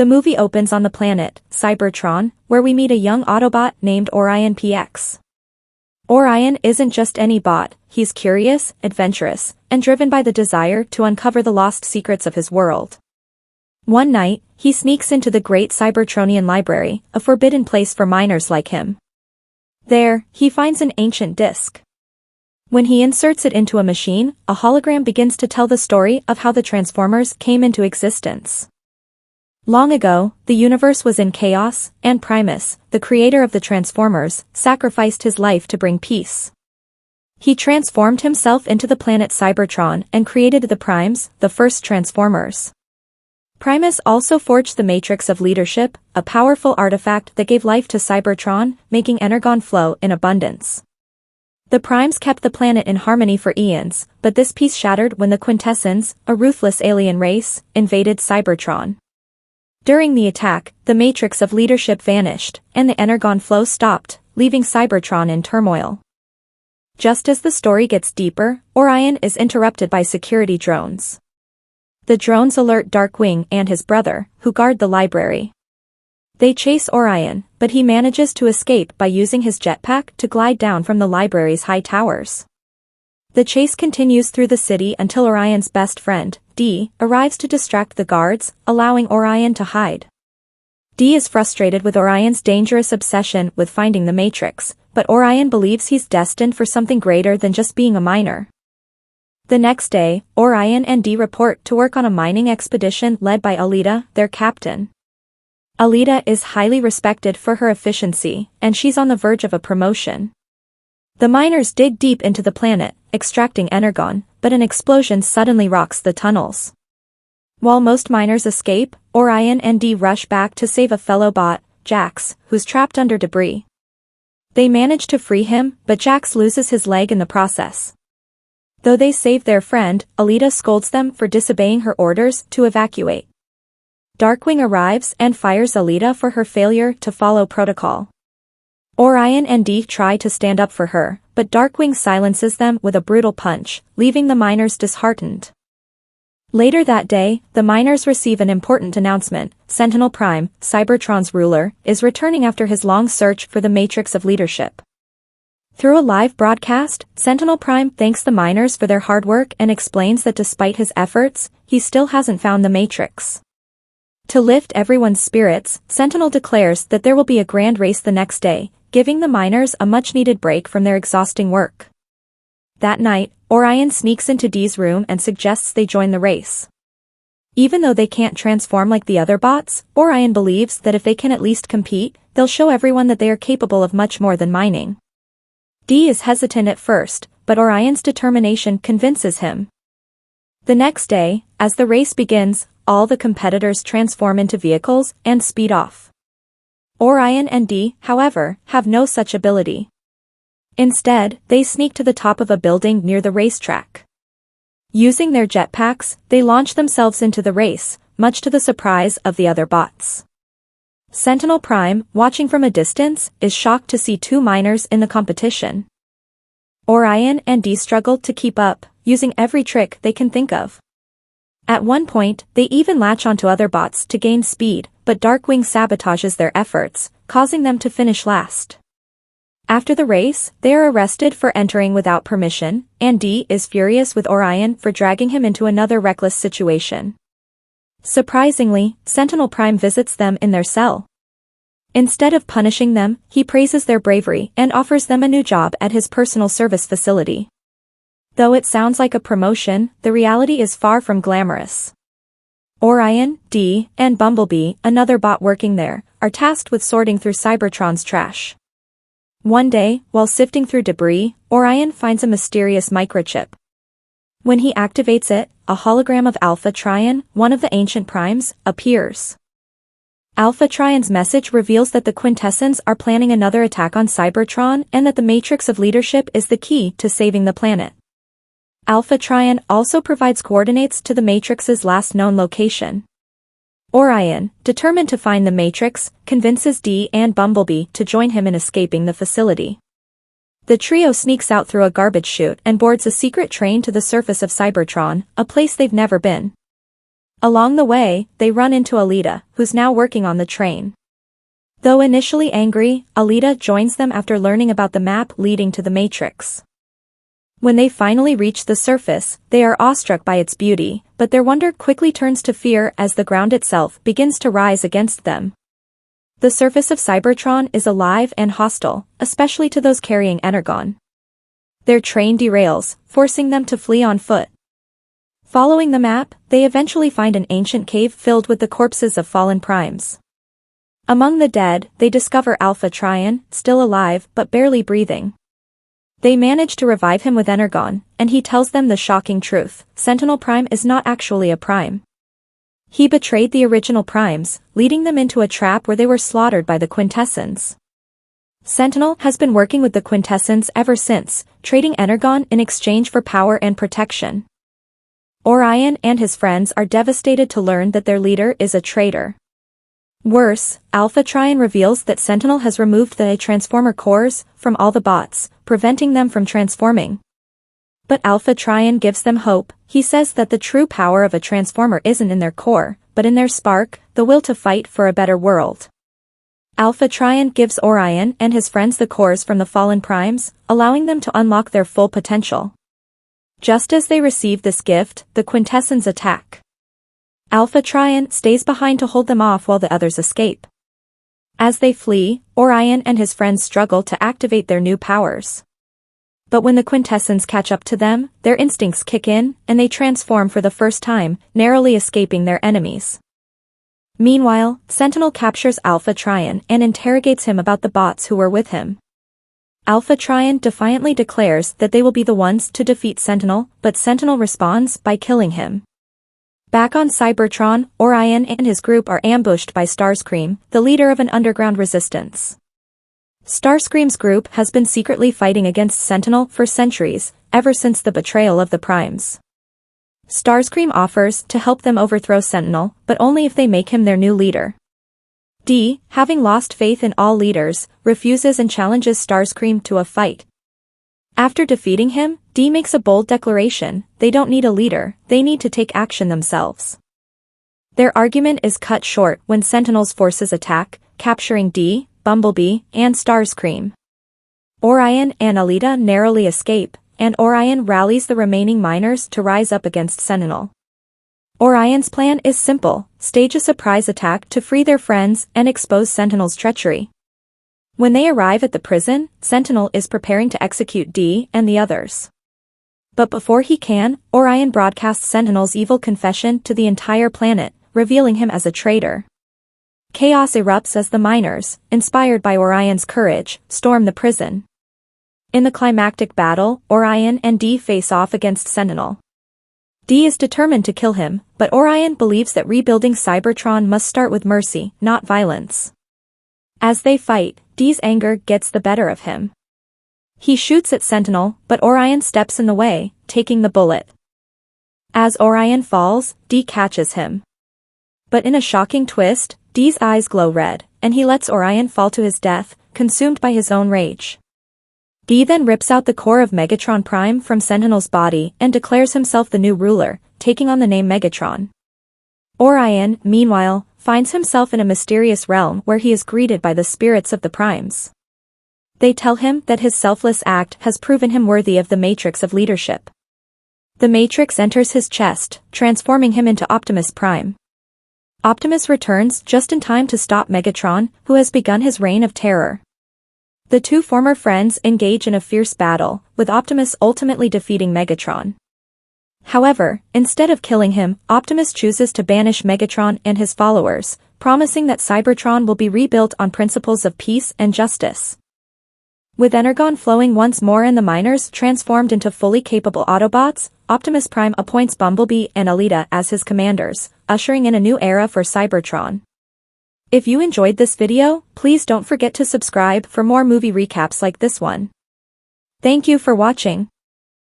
The movie opens on the planet, Cybertron, where we meet a young Autobot named Orion PX. Orion isn't just any bot, he's curious, adventurous, and driven by the desire to uncover the lost secrets of his world. One night, he sneaks into the great Cybertronian library, a forbidden place for minors like him. There, he finds an ancient disc. When he inserts it into a machine, a hologram begins to tell the story of how the Transformers came into existence. Long ago, the universe was in chaos, and Primus, the creator of the Transformers, sacrificed his life to bring peace. He transformed himself into the planet Cybertron and created the Primes, the first Transformers. Primus also forged the Matrix of Leadership, a powerful artifact that gave life to Cybertron, making energon flow in abundance. The Primes kept the planet in harmony for eons, but this peace shattered when the Quintessons, a ruthless alien race, invaded Cybertron. During the attack, the Matrix of Leadership vanished, and the energon flow stopped, leaving Cybertron in turmoil. Just as the story gets deeper, Orion is interrupted by security drones. The drones alert Darkwing and his brother, who guard the library. They chase Orion, but he manages to escape by using his jetpack to glide down from the library's high towers. The chase continues through the city until Orion's best friend, Dee, arrives to distract the guards, allowing Orion to hide. Dee is frustrated with Orion's dangerous obsession with finding the Matrix, but Orion believes he's destined for something greater than just being a miner. The next day, Orion and Dee report to work on a mining expedition led by Alita, their captain. Alita is highly respected for her efficiency, and she's on the verge of a promotion. The miners dig deep into the planet, extracting energon, but an explosion suddenly rocks the tunnels. While most miners escape, Orion and Dee rush back to save a fellow bot, Jax, who's trapped under debris. They manage to free him, but Jax loses his leg in the process. Though they save their friend, Alita scolds them for disobeying her orders to evacuate. Darkwing arrives and fires Alita for her failure to follow protocol. Orion and Dee try to stand up for her, but Darkwing silences them with a brutal punch, leaving the miners disheartened. Later that day, the miners receive an important announcement: Sentinel Prime, Cybertron's ruler, is returning after his long search for the Matrix of Leadership. Through a live broadcast, Sentinel Prime thanks the miners for their hard work and explains that despite his efforts, he still hasn't found the Matrix. To lift everyone's spirits, Sentinel declares that there will be a grand race the next day, giving the miners a much-needed break from their exhausting work. That night, Orion sneaks into Dee's room and suggests they join the race. Even though they can't transform like the other bots, Orion believes that if they can at least compete, they'll show everyone that they are capable of much more than mining. Dee is hesitant at first, but Orion's determination convinces him. The next day, as the race begins, all the competitors transform into vehicles and speed off. Orion and Dee, however, have no such ability. Instead, they sneak to the top of a building near the racetrack. Using their jetpacks, they launch themselves into the race, much to the surprise of the other bots. Sentinel Prime, watching from a distance, is shocked to see two miners in the competition. Orion and Dee struggle to keep up, using every trick they can think of. At one point, they even latch onto other bots to gain speed, but Darkwing sabotages their efforts, causing them to finish last. After the race, they are arrested for entering without permission, and Dee is furious with Orion for dragging him into another reckless situation. Surprisingly, Sentinel Prime visits them in their cell. Instead of punishing them, he praises their bravery and offers them a new job at his personal service facility. Though it sounds like a promotion, the reality is far from glamorous. Orion, Dee, and Bumblebee, another bot working there, are tasked with sorting through Cybertron's trash. One day, while sifting through debris, Orion finds a mysterious microchip. When he activates it, a hologram of Alpha Trion, one of the ancient primes, appears. Alpha Trion's message reveals that the Quintessons are planning another attack on Cybertron and that the Matrix of Leadership is the key to saving the planet. Alpha Trion also provides coordinates to the Matrix's last known location. Orion, determined to find the Matrix, convinces Dee and Bumblebee to join him in escaping the facility. The trio sneaks out through a garbage chute and boards a secret train to the surface of Cybertron, a place they've never been. Along the way, they run into Alita, who's now working on the train. Though initially angry, Alita joins them after learning about the map leading to the Matrix. When they finally reach the surface, they are awestruck by its beauty, but their wonder quickly turns to fear as the ground itself begins to rise against them. The surface of Cybertron is alive and hostile, especially to those carrying Energon. Their train derails, forcing them to flee on foot. Following the map, they eventually find an ancient cave filled with the corpses of fallen primes. Among the dead, they discover Alpha Trion, still alive but barely breathing. They manage to revive him with Energon, and he tells them the shocking truth: Sentinel Prime is not actually a prime. He betrayed the original primes, leading them into a trap where they were slaughtered by the Quintessence. Sentinel has been working with the Quintessence ever since, trading Energon in exchange for power and protection. Orion and his friends are devastated to learn that their leader is a traitor. Worse, Alpha Trion reveals that Sentinel has removed the Transformer cores from all the bots, preventing them from transforming. But Alpha Trion gives them hope. He says that the true power of a Transformer isn't in their core, but in their spark, the will to fight for a better world. Alpha Trion gives Orion and his friends the cores from the fallen primes, allowing them to unlock their full potential. Just as they receive this gift, the Quintessence attack. Alpha Trion stays behind to hold them off while the others escape. As they flee, Orion and his friends struggle to activate their new powers. But when the Quintessence catch up to them, their instincts kick in, and they transform for the first time, narrowly escaping their enemies. Meanwhile, Sentinel captures Alpha Trion and interrogates him about the bots who were with him. Alpha Trion defiantly declares that they will be the ones to defeat Sentinel, but Sentinel responds by killing him. Back on Cybertron, Orion and his group are ambushed by Starscream, the leader of an underground resistance. Starscream's group has been secretly fighting against Sentinel for centuries, ever since the betrayal of the Primes. Starscream offers to help them overthrow Sentinel, but only if they make him their new leader. Dee, having lost faith in all leaders, refuses and challenges Starscream to a fight. After defeating him, Dee makes a bold declaration: they don't need a leader, they need to take action themselves. Their argument is cut short when Sentinel's forces attack, capturing Dee, Bumblebee, and Starscream. Orion and Alita narrowly escape, and Orion rallies the remaining miners to rise up against Sentinel. Orion's plan is simple: stage a surprise attack to free their friends and expose Sentinel's treachery. When they arrive at the prison, Sentinel is preparing to execute Dee and the others. But before he can, Orion broadcasts Sentinel's evil confession to the entire planet, revealing him as a traitor. Chaos erupts as the miners, inspired by Orion's courage, storm the prison. In the climactic battle, Orion and Dee face off against Sentinel. Dee is determined to kill him, but Orion believes that rebuilding Cybertron must start with mercy, not violence. As they fight, Dee's anger gets the better of him. He shoots at Sentinel, but Orion steps in the way, taking the bullet. As Orion falls, Dee catches him. But in a shocking twist, Dee's eyes glow red, and he lets Orion fall to his death, consumed by his own rage. Dee then rips out the core of Megatron Prime from Sentinel's body and declares himself the new ruler, taking on the name Megatron. Orion, meanwhile, finds himself in a mysterious realm where he is greeted by the spirits of the Primes. They tell him that his selfless act has proven him worthy of the Matrix of leadership. The Matrix enters his chest, transforming him into Optimus Prime. Optimus returns just in time to stop Megatron, who has begun his reign of terror. The two former friends engage in a fierce battle, with Optimus ultimately defeating Megatron. However, instead of killing him, Optimus chooses to banish Megatron and his followers, promising that Cybertron will be rebuilt on principles of peace and justice. With Energon flowing once more and the miners transformed into fully capable Autobots, Optimus Prime appoints Bumblebee and Alita as his commanders, ushering in a new era for Cybertron. If you enjoyed this video, please don't forget to subscribe for more movie recaps like this one. Thank you for watching.